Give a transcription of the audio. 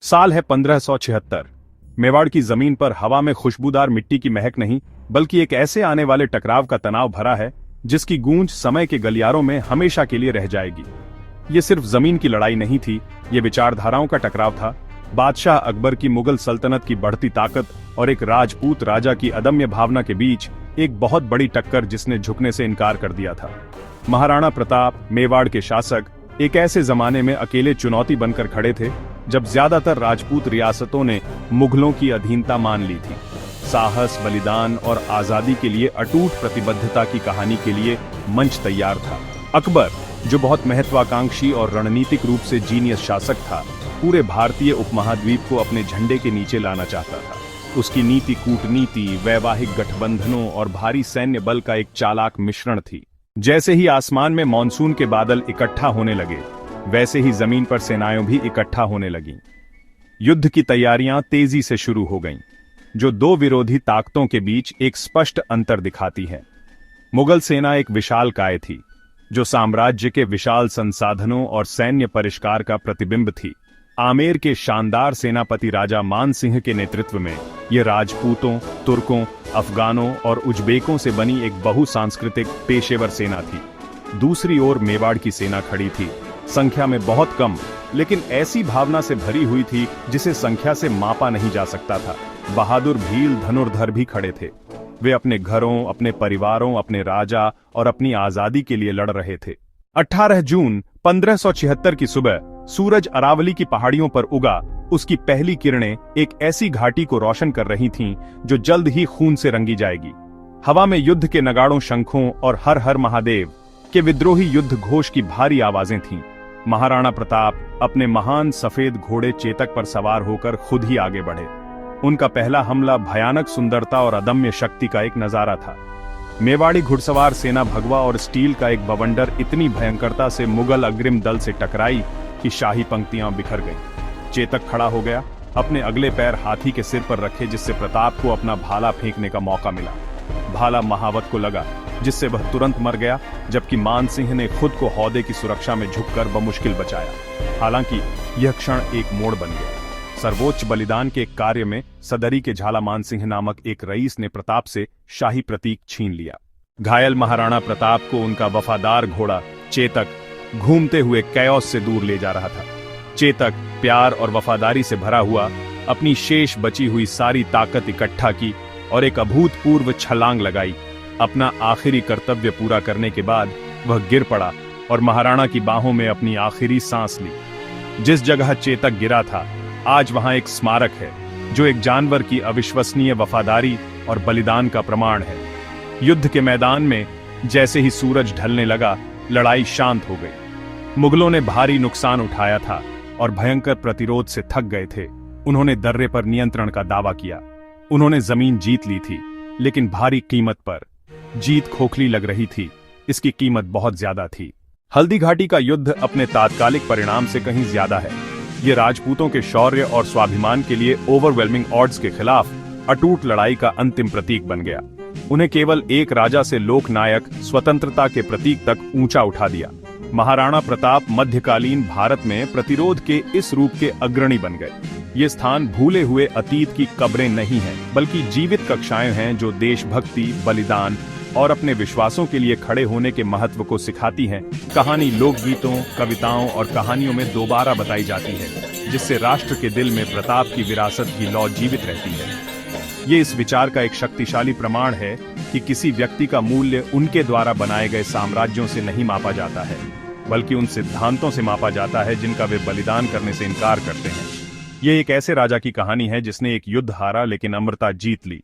साल है 1576। मेवाड़ की जमीन पर हवा में खुशबूदार मिट्टी की महक नहीं, बल्कि एक ऐसे आने वाले टकराव का तनाव भरा है जिसकी गूंज समय के गलियारों में हमेशा के लिए रह जाएगी। ये सिर्फ जमीन की लड़ाई नहीं थी, ये विचारधाराओं का टकराव था। बादशाह अकबर की मुगल सल्तनत की बढ़ती ताकत और एक राजपूत राजा की अदम्य भावना के बीच एक बहुत बड़ी टक्कर जिसने झुकने से इनकार कर दिया था। महाराणा प्रताप, मेवाड़ के शासक, एक ऐसे जमाने में अकेले चुनौती बनकर खड़े थे जब ज्यादातर राजपूत रियासतों ने मुगलों की अधीनता मान ली थी। साहस, बलिदान और आजादी के लिए अटूट प्रतिबद्धता की कहानी के लिए मंच तैयार था। अकबर, जो बहुत महत्वाकांक्षी और रणनीतिक रूप से जीनियस शासक था, पूरे भारतीय उपमहाद्वीप को अपने झंडे के नीचे लाना चाहता था। उसकी नीति कूटनीति, वैवाहिक गठबंधनों और भारी सैन्य बल का एक चालाक मिश्रण थी। जैसे ही आसमान में मानसून के बादल इकट्ठा होने लगे, वैसे ही जमीन पर सेनाएं भी इकट्ठा होने लगीं। युद्ध की तैयारियां तेजी से शुरू हो गईं, जो दो विरोधी ताकतों के बीच एक स्पष्ट अंतर दिखाती है। मुगल सेना एक विशालकाय थी, जो साम्राज्य के विशाल संसाधनों और सैन्य परिष्कार का प्रतिबिंब थी। आमेर के शानदार सेनापति राजा मान सिंह के नेतृत्व में यह राजपूतों, तुर्कों, अफगानों और उज्बेकों से बनी एक बहुसांस्कृतिक पेशेवर सेना थी। दूसरी ओर मेवाड़ की सेना खड़ी थी, संख्या में बहुत कम, लेकिन ऐसी भावना से भरी हुई थी जिसे संख्या से मापा नहीं जा सकता था। बहादुर भील धनुर्धर भी खड़े थे। वे अपने घरों, अपने परिवारों, अपने राजा और अपनी आजादी के लिए लड़ रहे थे। 18 जून 1576 की सुबह सूरज अरावली की पहाड़ियों पर उगा। उसकी पहली किरणें एक ऐसी घाटी को रोशन कर रही थीं जो जल्द ही खून से रंगी जाएगी। हवा में युद्ध के नगाड़ों, शंखों और हर हर महादेव के विद्रोही युद्ध घोष की भारी आवाजें थीं। महाराणा प्रताप अपने महान सफेद घोड़े चेतक पर सवार होकर खुद ही आगे बढ़े। उनका पहला हमला भयानक सुंदरता और अदम्य शक्ति का एक नजारा था। मेवाड़ी घुड़सवार सेना भगवा और स्टील का एक बवंडर इतनी भयंकरता से मुगल अग्रिम दल से टकराई कि शाही पंक्तियां बिखर गईं। चेतक खड़ा हो गया, अपने अगले पैर हाथी के सिर पर रखे, जिससे प्रताप को अपना भाला फेंकने का मौका मिला। भाला महावत को लगा, जिससे वह तुरंत मर गया, जबकि मान सिंह ने खुद को हौदे की सुरक्षा में झुककर बमुश्किल बचाया। हालांकि यह क्षण एक मोड़ बन गया। सर्वोच्च बलिदान के एक कार्य में सदरी के झाला मान सिंह नामक एक रईस ने प्रताप से शाही प्रतीक छीन लिया। घायल महाराणा प्रताप को उनका वफादार घोड़ा चेतक घूमते हुए कैओस से दूर ले जा रहा था। चेतक प्यार और वफादारी से भरा हुआ अपनी शेष बची हुई सारी ताकत इकट्ठा की और एक अभूतपूर्व छलांग लगाई। अपना आखिरी कर्तव्य पूरा करने के बाद वह गिर पड़ा और महाराणा की बाहों में अपनी आखिरी सांस ली। जिस जगह चेतक गिरा था, आज वहां एक स्मारक है, जो एक जानवर की अविश्वसनीय वफादारी और बलिदान का प्रमाण है। युद्ध के मैदान में जैसे ही सूरज ढलने लगा, लड़ाई शांत हो गई। मुगलों ने भारी नुकसान उठाया था और भयंकर प्रतिरोध से थक गए थे। उन्होंने दर्रे पर नियंत्रण का दावा किया। उन्होंने जमीन जीत ली थी, लेकिन भारी कीमत पर। जीत खोखली लग रही थी, इसकी कीमत बहुत ज्यादा थी। हल्दी घाटी का युद्ध अपने तात्कालिक परिणाम से कहीं ज्यादा है। ये राजपूतों के शौर्य और स्वाभिमान के लिए ओवरवेलमिंग ऑड्स के खिलाफ अटूट लड़ाई का अंतिम प्रतीक बन गया। उन्हें केवल एक राजा से लोकनायक, स्वतंत्रता के प्रतीक तक ऊंचा उठा दिया। महाराणा प्रताप मध्यकालीन भारत में प्रतिरोध के इस रूप के अग्रणी बन गए। ये स्थान भूले हुए अतीत की कब्रें नहीं हैं, बल्कि जीवित कक्षाएं हैं जो देशभक्ति, बलिदान और अपने विश्वासों के लिए खड़े होने के महत्व को सिखाती हैं। कहानी लोकगीतों, कविताओं और कहानियों में दोबारा बताई जाती है, जिससे राष्ट्र के दिल में प्रताप की विरासत की लौ जीवित रहती है। ये इस विचार का एक शक्तिशाली प्रमाण है कि किसी व्यक्ति का मूल्य उनके द्वारा बनाए गए साम्राज्यों से नहीं मापा जाता है, बल्कि उन सिद्धांतों से मापा जाता है जिनका वे बलिदान करने से इनकार करते हैं। ये एक ऐसे राजा की कहानी है जिसने एक युद्ध हारा, लेकिन अमरता जीत ली।